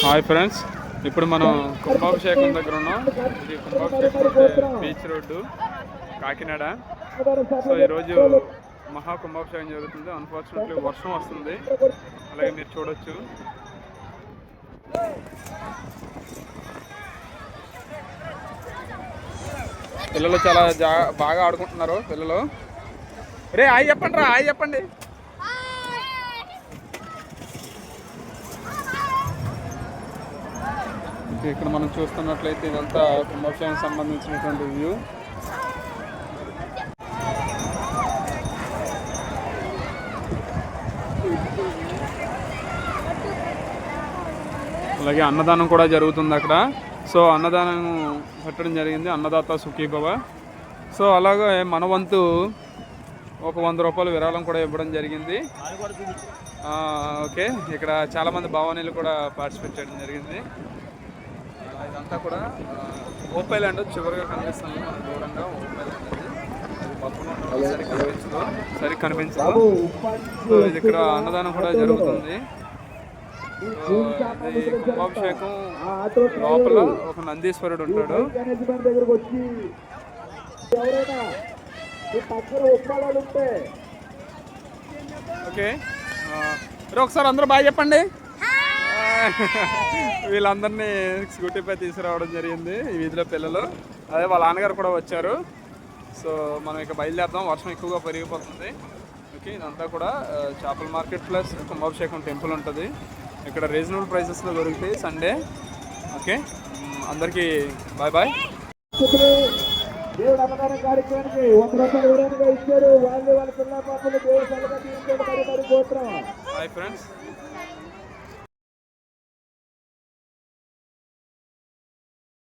Hi friends, ఇప్పుడు మనం కుంభాభిషేకం దగ్గర ఉన్నాం. ఇది కుంభాభిషేకం బీచ్ రోడ్డు కాకినాడ. సో ఈరోజు మహా కుంభాభిషేకం జరుగుతుంది. అన్ఫార్చునేట్లీ వర్షం వస్తుంది, అలాగే మీరు చూడొచ్చు. పిల్లలు చాలా బాగా ఆడుకుంటున్నారు. పిల్లలు రే హాయ్ చెప్పండి రా, హాయ్ చెప్పండి. ఇక్కడ మనం చూస్తున్నట్లయితే ఇదంతా కుంభాభిషేకం సంబంధించినటువంటి వ్యూ. అలాగే అన్నదానం కూడా జరుగుతుంది అక్కడ. సో అన్నదానం పెట్టడం జరిగింది, అన్నదాత సుఖీభవ. సో అలాగే మన వంతు ఒక 100 రూపాయలు విరాళం కూడా ఇవ్వడం జరిగింది. ఓకే, ఇక్కడ చాలామంది భావనీయులు కూడా పార్టిసిపేట్ చేయడం జరిగింది. ఇదంతా కూడా ఓపైలాండ్ చివరిగా కనిపిస్తుంది మనకు దూరంగా. ఓపైలాండ్ అది పక్కన సరి కనిపించదు. సో ఇది ఇక్కడ అన్నదానం కూడా జరుగుతుంది. కుంభాభిషేకం లోపల ఒక నందీశ్వరుడు ఉంటాడు. ఓకే, ఒకసారి అందరూ బాగా చెప్పండి. వీళ్ళందరినీ స్కూటీపై తీసుకురావడం జరిగింది ఈ వీధిలో పిల్లలు. అదే వాళ్ళ నాన్నగారు కూడా వచ్చారు. సో మనం ఇక బయలుదేరదాం, వర్షం ఎక్కువగా పెరిగిపోతుంది. ఓకే, ఇదంతా కూడా చేపల మార్కెట్ ప్లస్ కుంభాభిషేకం టెంపుల్ ఉంటుంది. ఇక్కడ రీజనబుల్ ప్రైసెస్లో దొరుకుతాయి సండే. ఓకే, అందరికీ బాయ్ బాయ్. దేవుడు అన్నదానం కార్యక్రమానికి 100 రూపాయలు విరాళంగా ఇచ్చారు. వాళ్ళు వాళ్ళ పిల్ల పాపలు దేవుడు సలహా తీసుకొని మరి గోత్రం. Hi friends.